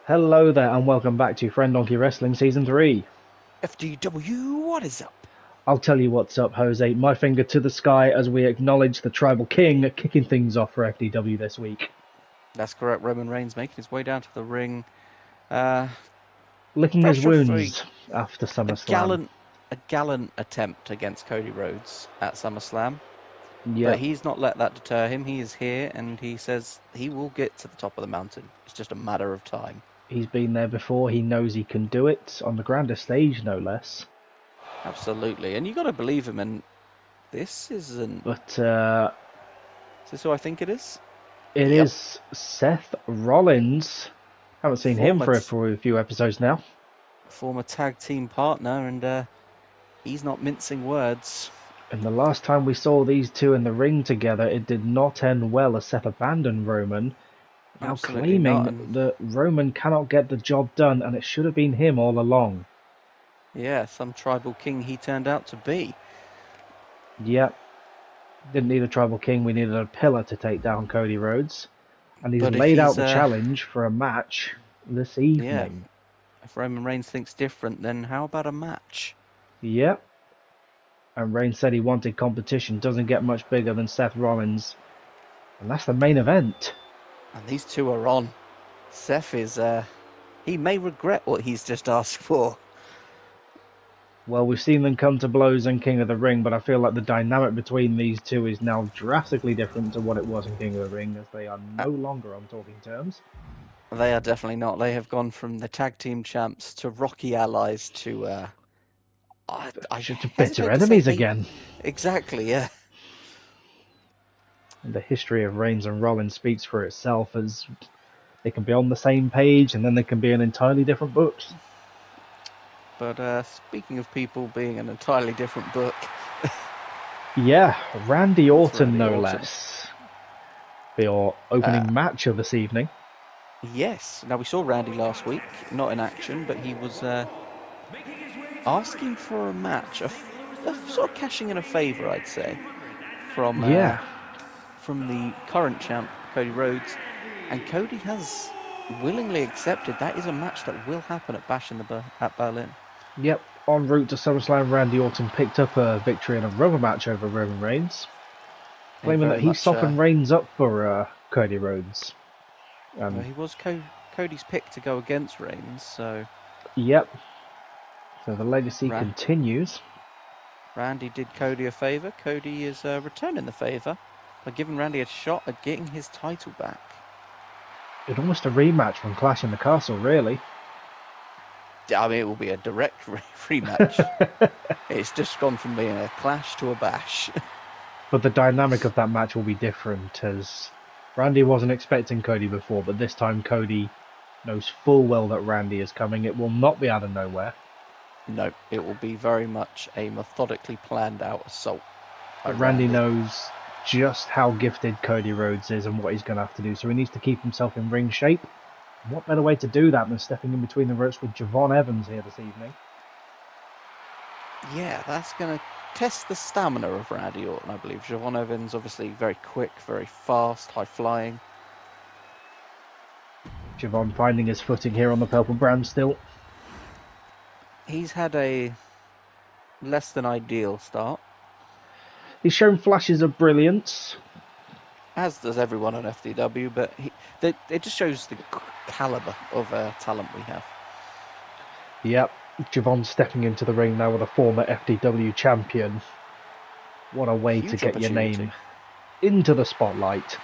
Hello there and welcome back to Friendonkey Wrestling Season 3. FDW, what is up? I'll tell you what's up, Jose. My finger to the sky as we acknowledge the Tribal King kicking things off for FDW this week. That's correct. Roman Reigns making his way down to the ring. Licking his wounds after SummerSlam. A gallant attempt against Cody Rhodes at SummerSlam. Yeah. But he's not let that deter him. He is here and he says he will get to the top of the mountain. It's just a matter of time. He's been there before. He knows he can do it on the grander stage, no less. Absolutely. And you got to believe him. And this isn't... But, Is this who I think it is? It is Seth Rollins. Haven't seen him for a few episodes now. Former tag team partner, and he's not mincing words. And the last time we saw these two in the ring together, it did not end well as Seth abandoned Roman. Now claiming that Roman cannot get the job done and it should have been him all along. Yeah, some tribal king he turned out to be. Yep. Didn't need a tribal king, we needed a pillar to take down Cody Rhodes. And he's laid out the challenge for a match this evening. Yeah. If Roman Reigns thinks different, then how about a match? Yep. And Reigns said he wanted competition, doesn't get much bigger than Seth Rollins. And that's the main event. And these two are on. Seth is, he may regret what he's just asked for. Well, we've seen them come to blows in King of the Ring, but I feel like the dynamic between these two is now drastically different to what it was in King of the Ring, as they are no longer on talking terms. They are definitely not. They have gone from the tag team champs to rocky allies to, bitter enemies again. Exactly, yeah. And the history of Reigns and Rollins speaks for itself, as they can be on the same page and then they can be in entirely different books. But speaking of people being an entirely different book... Yeah, Randy Orton no less. For your opening match of this evening. Yes. Now, we saw Randy last week, not in action, but he was asking for a match, a sort of cashing in a favour, I'd say, from the current champ, Cody Rhodes. And Cody has willingly accepted that is a match that will happen at Bash at Berlin. Yep, en route to SummerSlam, Randy Orton picked up a victory in a rubber match over Roman Reigns, claiming that he softened Reigns up for Cody Rhodes. Well, he was Cody's pick to go against Reigns, so... Yep. So the legacy continues. Randy did Cody a favour. Cody is returning the favour by giving Randy a shot at getting his title back. It's almost a rematch from Clash in the Castle, really. I mean, it will be a direct rematch. It's just gone from being a clash to a bash. But the dynamic of that match will be different, as Randy wasn't expecting Cody before, but this time Cody knows full well that Randy is coming. It will not be out of nowhere. No, it will be very much a methodically planned out assault. But Randy knows just how gifted Cody Rhodes is and what he's going to have to do, so he needs to keep himself in ring shape. What better way to do that than stepping in between the ropes with Javon Evans here this evening? Yeah, that's going to test the stamina of Randy Orton, I believe. Javon Evans, obviously very quick, very fast, high-flying. Javon finding his footing here on the purple brand still. He's had a less than ideal start. He's shown flashes of brilliance. As does everyone on FDW, but it just shows the calibre of talent we have. Yep, Javon stepping into the ring now with a former FDW champion. What a way to get your name into the spotlight.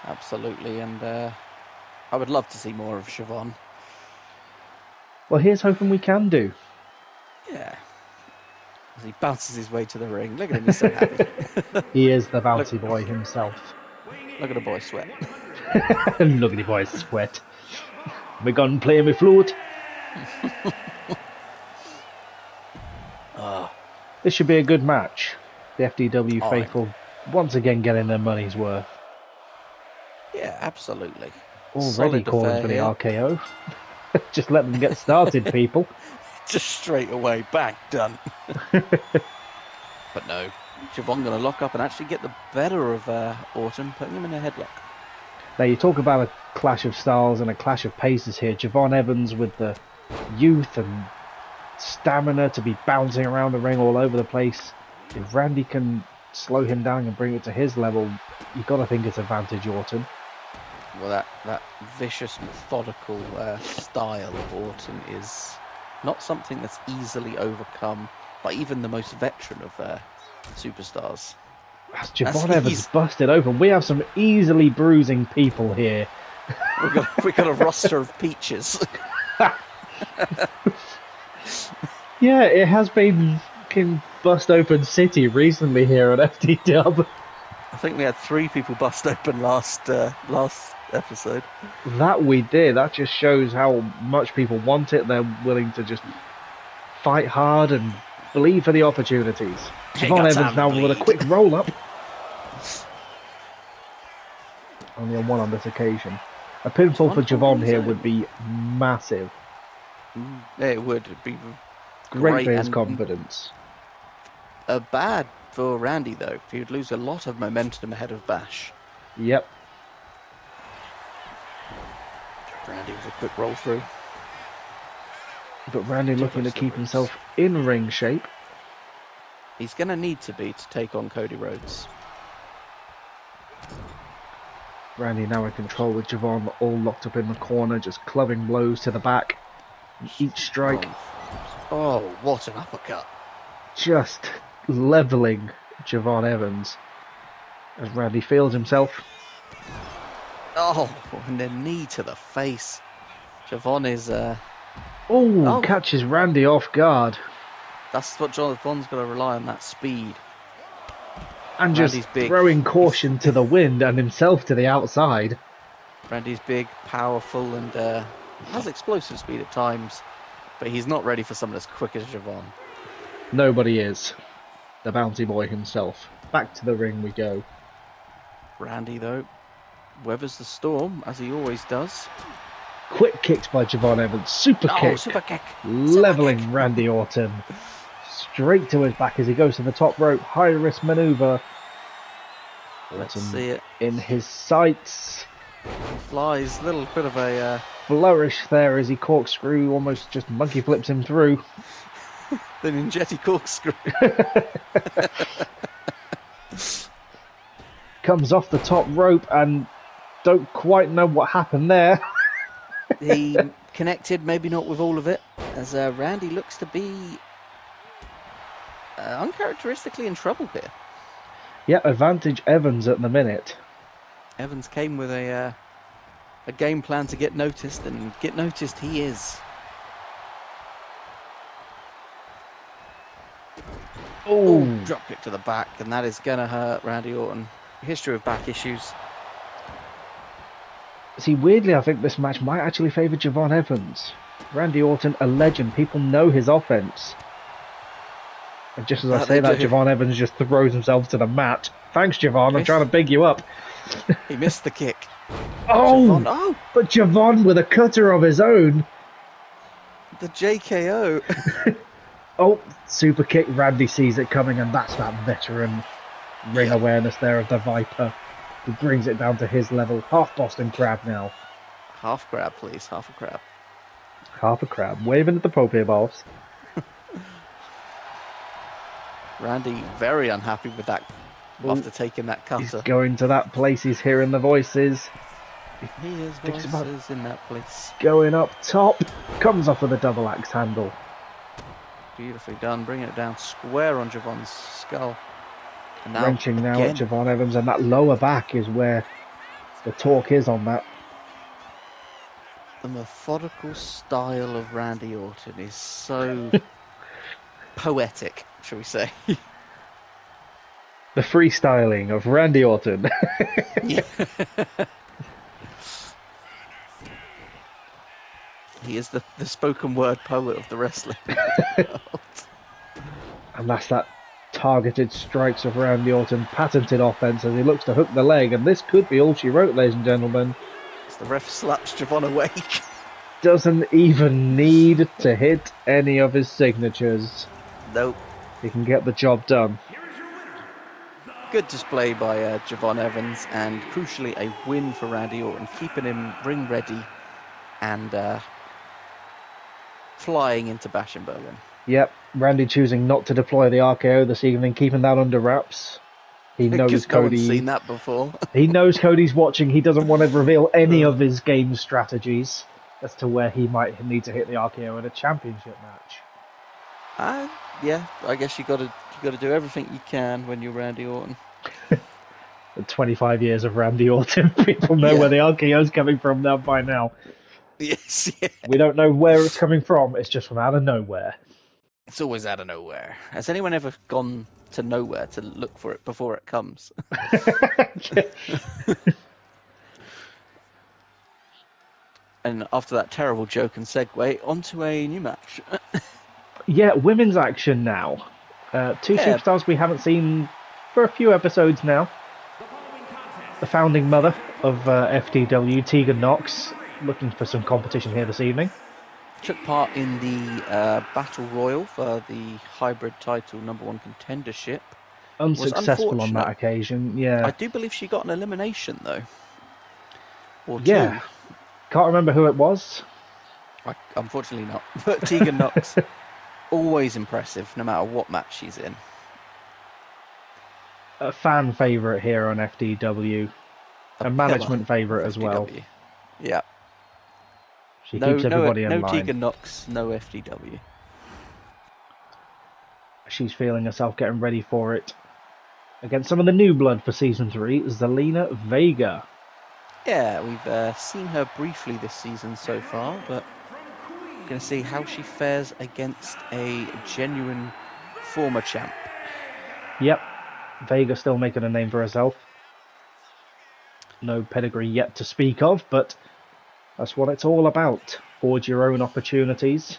Absolutely, and I would love to see more of Javon. Well, here's hoping we can do. Yeah. As he bounces his way to the ring. Look at him, he's so happy. He is the bouncy boy himself. Look at the boy sweat. Look at the boy sweat. We're going to play me flute. This should be a good match. The FDW faithful once again getting their money's worth. Yeah, absolutely. Already calling for the RKO. Just let them get started, people. Just straight away, bang, done. But no, Javon going to lock up and actually get the better of Orton, putting him in a headlock. Now, you talk about a clash of styles and a clash of paces here. Javon Evans with the youth and stamina to be bouncing around the ring all over the place. If Randy can slow him down and bring it to his level, you've got to think it's advantage Orton. Well, that vicious, methodical style of Orton is not something that's easily overcome by even the most veteran of superstars. As Javon Evans busted open, we have some easily bruising people here. we got a roster of peaches. Yeah, it has been bust open city recently here on FDW. I think we had 3 people bust open last episode. That we did. That just shows how much people want it. They're willing to just fight hard and believe for the opportunities. Javon Evans now with a quick roll up. Only on one on this occasion. A pinfall for Javon here would be massive. It would. It'd be great for his confidence. Bad for Randy though. He would lose a lot of momentum ahead of Bash. Yep. Randy with a quick roll through. But Randy looking to keep himself in ring shape. He's going to need to be to take on Cody Rhodes. Randy now in control with Javon all locked up in the corner, just clubbing blows to the back. Each strike. Oh, what an uppercut. Just levelling Javon Evans as Randy feels himself. Oh, and a knee to the face. Javon is... catches Randy off guard. That's what Javon's got to rely on, that speed. And Randy's just throwing caution to the wind and himself to the outside. Randy's big, powerful, and has explosive speed at times. But he's not ready for someone as quick as Javon. Nobody is. The bounty boy himself. Back to the ring we go. Randy, though, weathers the storm, as he always does. Quick kicks by Javon Evans. Super kick. Leveling Randy Orton. Straight to his back as he goes to the top rope. High risk maneuver. Let's see it. In his sights. Flies. Little bit of a... flourish there as he corkscrew almost just monkey flips him through. The Ninjetti corkscrew. Comes off the top rope and don't quite know what happened there. He connected, maybe not with all of it, as Randy looks to be uncharacteristically in trouble here. Yeah, advantage Evans at the minute. Evans came with a game plan to get noticed, and get noticed he is. Oh, drop kick to the back, and that is going to hurt Randy Orton. History of back issues. See, weirdly, I think this match might actually favour Javon Evans. Randy Orton, a legend. People know his offense. And just as I say that, Javon Evans just throws himself to the mat. Thanks, Javon. I'm trying to big you up. He missed the kick. Oh, but Javon with a cutter of his own. The JKO. Super kick. Randy sees it coming, and that's that veteran ring awareness there of the Viper. He brings it down to his level. Half Boston Crab now. Half crab, please. Half a crab. Half a crab. Waving at the Pokeballs. Randy very unhappy with that after taking that cutter. He's going to that place. He's hearing the voices. He hears voices in that place. Going up top. Comes off with a double axe handle. Beautifully done. Bringing it down square on Javon's skull. And now wrenching now at Javon Evans, and that lower back is where the talk is on that. The methodical style of Randy Orton is so poetic, shall we say. The freestyling of Randy Orton. Yeah. He is the spoken word poet of the wrestling world. And that's that targeted strikes of Randy Orton, patented offense as he looks to hook the leg, and this could be all she wrote, ladies and gentlemen. As the ref slaps Javon awake. Doesn't even need to hit any of his signatures. Nope. He can get the job done. Good display by Javon Evans, and crucially a win for Randy Orton, keeping him ring ready and flying into Bashenbergen. Yep, Randy choosing not to deploy the RKO this evening, keeping that under wraps. He knows Cody. No one's seen that before. He knows Cody's watching. He doesn't want to reveal any of his game strategies as to where he might need to hit the RKO in a championship match. Yeah, I guess you got to do everything you can when you're Randy Orton. 25 years of Randy Orton, people know where the RKO's coming from now by now. Yes, yeah. We don't know where it's coming from. It's just from out of nowhere. It's always out of nowhere. Has anyone ever gone to nowhere to look for it before it comes? And after that terrible joke and segue, onto a new match. Yeah, women's action now. Two superstars we haven't seen for a few episodes now. The founding mother of FDW, Tegan Knox, looking for some competition here this evening. Took part in the Battle Royal for the hybrid title #1 contendership. Unsuccessful on that occasion, yeah. I do believe she got an elimination, though. Or yeah. two. Can't remember who it was. Unfortunately not. But Tegan Knox, always impressive, no matter what match she's in. A fan favourite here on FDW. A management favourite as well. Yeah. She keeps everybody in line. No Tegan Knox, no FDW. She's feeling herself getting ready for it. Against some of the new blood for Season 3, Zelina Vega. Yeah, we've seen her briefly this season so far, but we're going to see how she fares against a genuine former champ. Yep, Vega still making a name for herself. No pedigree yet to speak of, but that's what it's all about. Forge your own opportunities.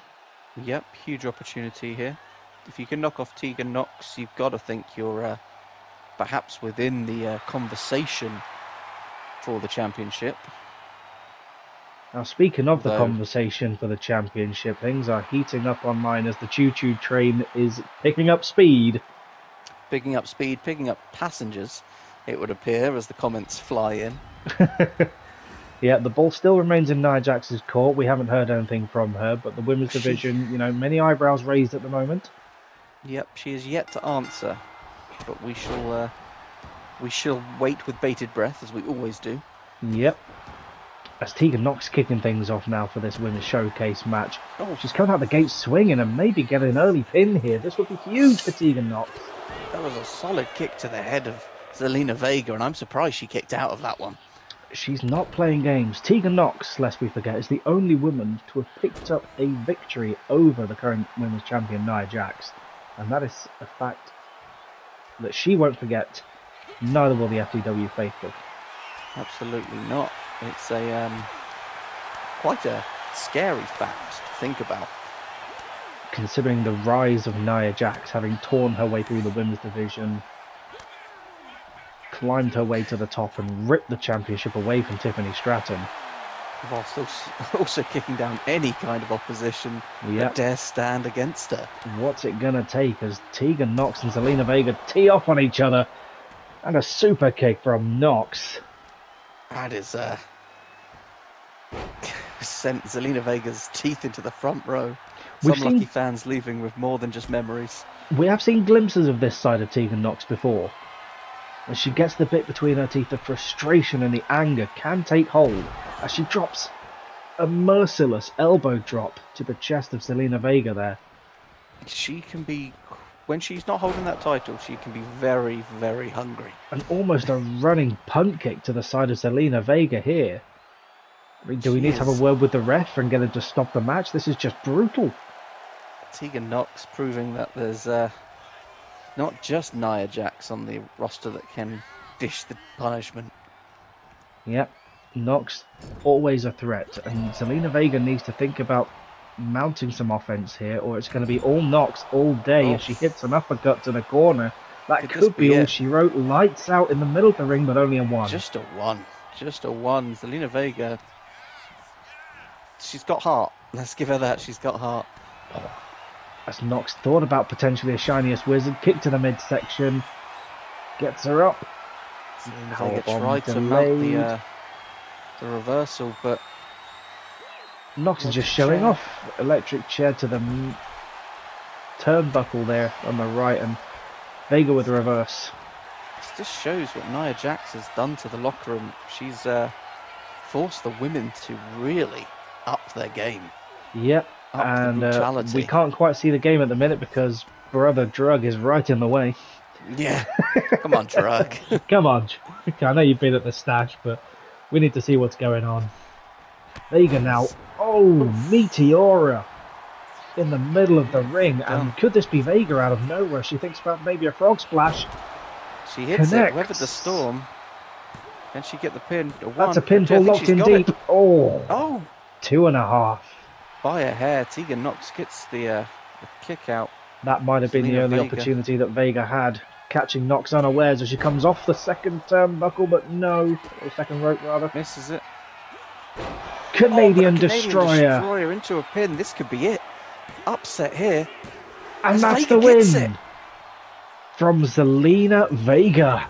Yep, huge opportunity here. If you can knock off Tegan Knox, you've got to think you're perhaps within the conversation for the championship. Now, speaking of the conversation for the championship, things are heating up on mine as the choo-choo train is picking up speed. Picking up speed, picking up passengers, it would appear, as the comments fly in. Yeah, the ball still remains in Nia Jax's court. We haven't heard anything from her, but the women's division, many eyebrows raised at the moment. Yep, she is yet to answer, but we shall wait with bated breath, as we always do. Yep. As Tegan Knox kicking things off now for this women's showcase match. Oh, she's coming out the gate swinging and maybe getting an early pin here. This would be huge for Tegan Knox. That was a solid kick to the head of Zelina Vega, and I'm surprised she kicked out of that one. She's not playing games. Tegan Knox, lest we forget, is the only woman to have picked up a victory over the current women's champion Nia Jax. And that is a fact that she won't forget. Neither will the FDW faithful. Absolutely not. It's quite a scary fact to think about. Considering the rise of Nia Jax, having torn her way through the women's division, climbed her way to the top and ripped the championship away from Tiffany Stratton. Whilst also kicking down any kind of opposition that dare stand against her. What's it going to take as Tegan Knox and Zelina Vega tee off on each other? And a super kick from Knox. That is sent Zelina Vega's teeth into the front row. Lucky fans leaving with more than just memories. We have seen glimpses of this side of Tegan Knox before. As she gets the bit between her teeth, the frustration and the anger can take hold as she drops a merciless elbow drop to the chest of Zelina Vega there. She can be, when she's not holding that title, she can be very, very hungry. And almost a running punt kick to the side of Zelina Vega here. I mean, do we need to have a word with the ref and get her to stop the match? This is just brutal. Tegan Knox proving that there's not just Nia Jax on the roster that can dish the punishment. Yep, Knox always a threat, and Zelina Vega needs to think about mounting some offense here, or it's going to be all Knox all day as she hits an uppercut to the corner. That could be all she wrote. Lights out in the middle of the ring, but only a one. Just a one. Zelina Vega, she's got heart. Let's give her that. She's got heart. As Knox thought about potentially a shiniest wizard, kick to the midsection. Gets her up. Vega tried to mount the reversal, but Nox is just showing off. Electric chair to the turnbuckle there on the right, and Vega with the reverse. This just shows what Nia Jax has done to the locker room. She's forced the women to really up their game. Yep, and we can't quite see the game at the minute because Brother Drug is right in the way. Yeah, come on, Drug. Come on. I know you've been at the stash, but we need to see what's going on. Vega now. Oh, Meteora in the middle of the ring. And could this be Vega out of nowhere? She thinks about maybe a frog splash. She hits it, weathered the storm. Can she get the pin? That's a pinfall locked in deep. Oh, 2.5. By a hair, Tegan Nox gets the kick out. That might have been the only opportunity that Vega had. Catching Nox unawares as she comes off the second turnbuckle, but no. Or second rope, rather. Misses it. Canadian Destroyer into a pin. This could be it. Upset here. And that's the win. From Zelina Vega.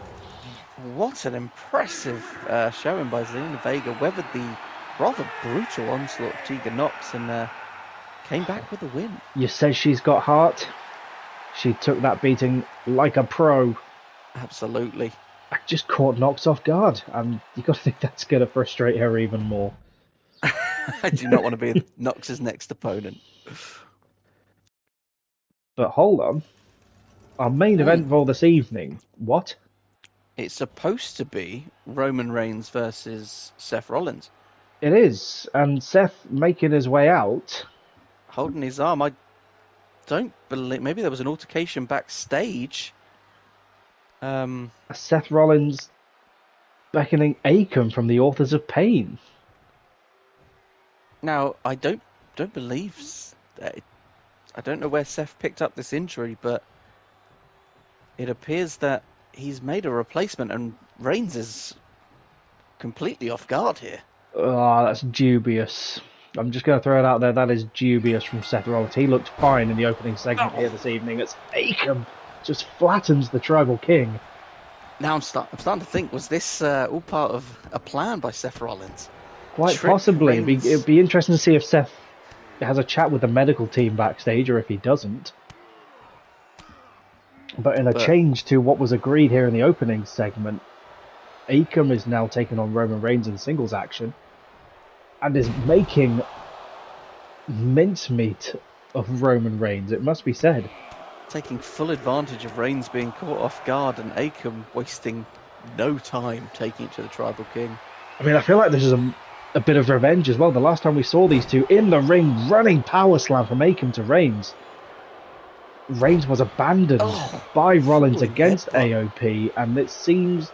What an impressive showing by Zelina Vega. Weathered the rather brutal onslaught of Tegan Nox and came back with a win. You say she's got heart? She took that beating like a pro. Absolutely. I just caught Nox off guard, and you got to think that's going to frustrate her even more. I do not want to be Nox's next opponent. But hold on. Our main event for this evening. What? It's supposed to be Roman Reigns versus Seth Rollins. It is, and Seth making his way out. Holding his arm. I don't believe... Maybe there was an altercation backstage. Seth Rollins beckoning Akam from the Authors of Pain. Now, I don't believe... I don't know where Seth picked up this injury, but it appears that he's made a replacement and Reigns is completely off guard here. Oh, that's dubious. I'm just going to throw it out there. That is dubious from Seth Rollins. He looked fine in the opening segment here this evening. It's Akam just flattens the Tribal King. Now I'm starting to think, was this all part of a plan by Seth Rollins? Quite possibly. It'd be interesting to see if Seth has a chat with the medical team backstage or if he doesn't. But in a change to what was agreed here in the opening segment, Akam is now taking on Roman Reigns in singles action and is making mincemeat of Roman Reigns, it must be said. Taking full advantage of Reigns being caught off guard and Akam wasting no time taking it to the Tribal King. I mean, I feel like this is a bit of revenge as well. The last time we saw these two in the ring, running power slam from Akam to Reigns. Reigns was abandoned by Rollins against AOP, and it seems,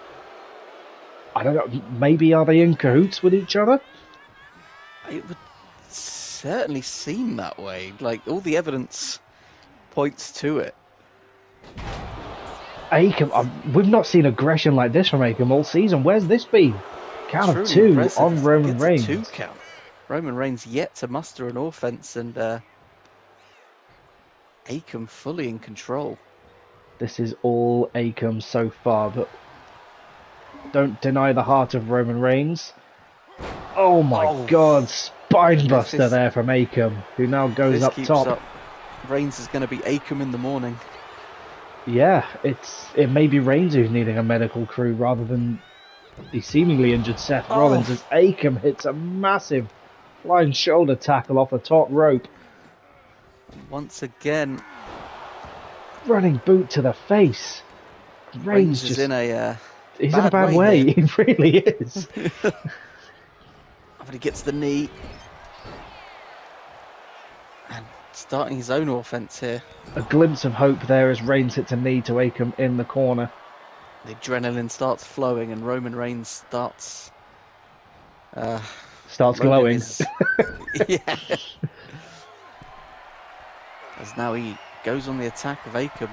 I don't know, maybe are they in cahoots with each other? It would certainly seem that way. Like, all the evidence points to it. Akam, we've not seen aggression like this from Akam all season. Where's this been? Count of two on Roman Reigns. 2 count. Roman Reigns yet to muster an offense, and Akam fully in control. This is all Akam so far, but don't deny the heart of Roman Reigns. Oh my God, spinebuster there from Akam, who now goes up top. Reigns is going to be Akam in the morning. Yeah, it may be Reigns who's needing a medical crew rather than the seemingly injured Seth Rollins, as Akam hits a massive flying shoulder tackle off the top rope. Once again, running boot to the face. Reigns is in a he's in a bad way. He really is. But he gets the knee and starting his own offense here. A glimpse of hope there as Reigns hits a knee to Akam in the corner. The adrenaline starts flowing and Roman Reigns starts glowing. Yeah. As now he goes on the attack of Akam.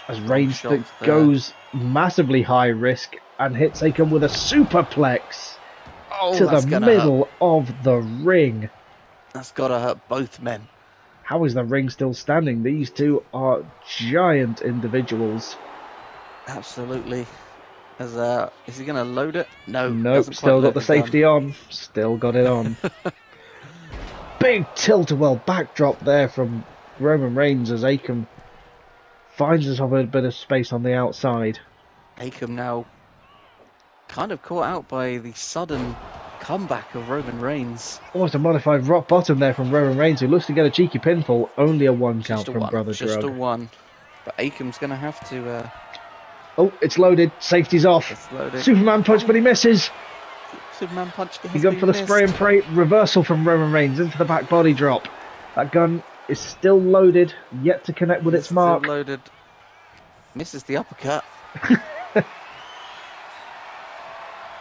As Reigns goes massively high risk and hits Akam with a superplex to the middle of the ring. That's got to hurt both men. How is the ring still standing? These two are giant individuals. Absolutely. Is he going to load it? No. Nope, still got the safety on. Still got it on. Big tilt-a-whirl backdrop there from Roman Reigns as Akam finds himself a bit of space on the outside. Akam now kind of caught out by the sudden comeback of Roman Reigns. Almost a modified rock bottom there from Roman Reigns, who looks to get a cheeky pinfall. Only a one count from Brother Drug. Just a one. But Akam's going to have to... Oh, it's loaded. Safety's off. It's loaded. Superman punch, but he misses. Superman punch. He's gone for the spray and pray. Reversal from Roman Reigns into the back body drop. That gun is still loaded, yet to connect with its mark. Still loaded. Misses the uppercut.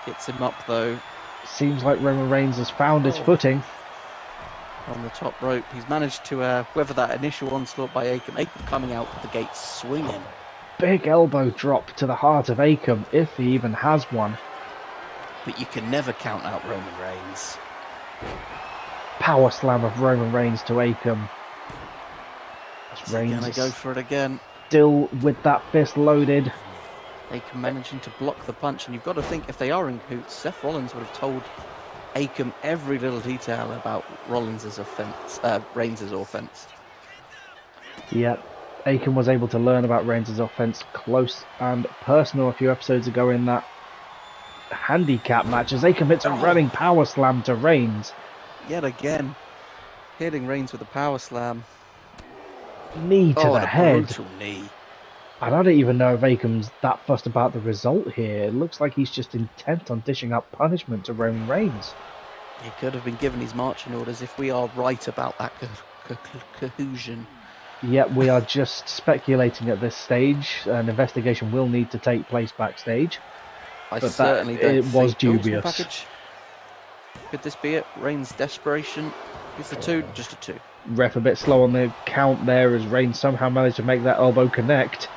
Gets him up though. Seems like Roman Reigns has found his footing. On the top rope. He's managed to weather that initial onslaught by Akam. Akam coming out the gate swinging. Big elbow drop to the heart of Akam, if he even has one. But you can never count out Roman Reigns. Power slam of Roman Reigns to Akam. Reigns gonna go for it again. Still with that fist loaded. Akam managing to block the punch, and you've got to think if they are in cahoots, Seth Rollins would have told Akam every little detail about Reigns' offense. Yep. Akam was able to learn about Reigns' offense close and personal a few episodes ago in that handicap match as Akam hits a running power slam to Reigns. Yet again, hitting Reigns with a power slam. Knee to the head. Brutal knee. And I don't even know if Akam's that fussed about the result here. It looks like he's just intent on dishing out punishment to Roman Reigns. He could have been given his marching orders if we are right about that cohesion. Yet we are just speculating at this stage. An investigation will need to take place backstage. I certainly don't it was think dubious. Could this be it? Reigns' desperation. Is the two just a two? Ref a bit slow on the count there as Reigns somehow managed to make that elbow connect.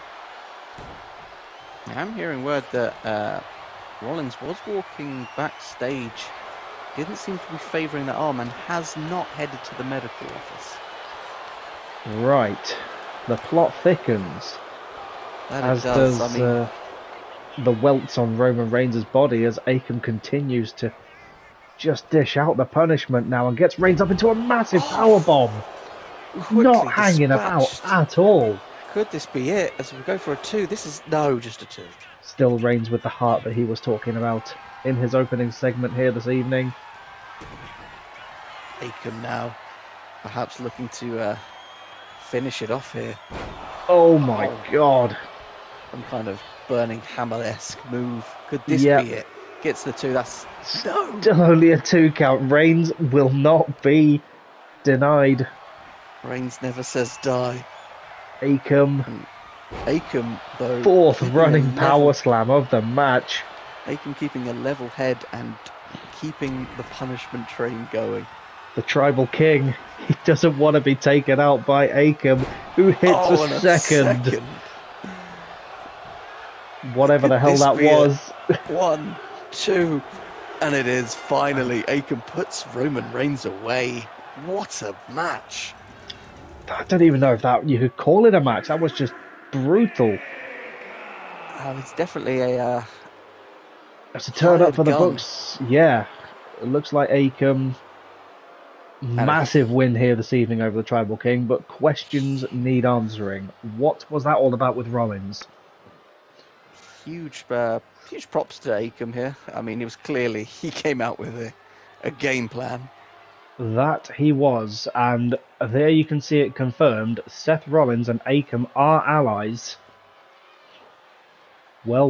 I'm hearing word that Rollins was walking backstage. Didn't seem to be favouring that arm and has not headed to the medical office. Right. The plot thickens. As does. The welts on Roman Reigns' body as Akam continues to just dish out the punishment now and gets Reigns up into a massive powerbomb. Not hanging about at all. Could this be it? As we go for a two, this is just a two. Still Reigns with the heart that he was talking about in his opening segment here this evening. Akam now, perhaps looking to finish it off here. Oh my god. Some kind of burning hammer-esque move. Could this be it? Gets the two, that's... No! Still only a 2 count. Reigns will not be denied. Reigns never says die. Akam, though... Fourth running power slam of the match. Akam keeping a level head and keeping the punishment train going. The Tribal King, he doesn't want to be taken out by Akam, who hits a second. Whatever the hell that was. 1, 2, and it is finally. Akam puts Roman Reigns away. What a match. I don't even know if that you could call it a match. That was just brutal. It's definitely a... It's a turn up for the books. Yeah. It looks like Akam... Massive win here this evening over the Tribal King, but questions need answering. What was that all about with Rollins? Huge props to Akam here. I mean, it was clearly he came out with a game plan. That he was, and there you can see it confirmed. Seth Rollins and Akam are allies. Well.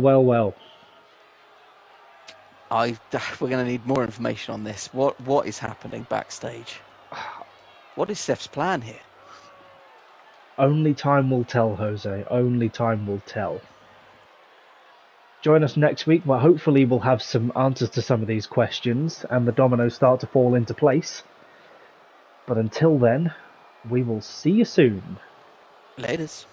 We're going to need more information on this. What is happening backstage? What is Seth's plan here? Only time will tell, Jose. Only time will tell. Join us next week where hopefully we'll have some answers to some of these questions and the dominoes start to fall into place. But until then, we will see you soon. Laters.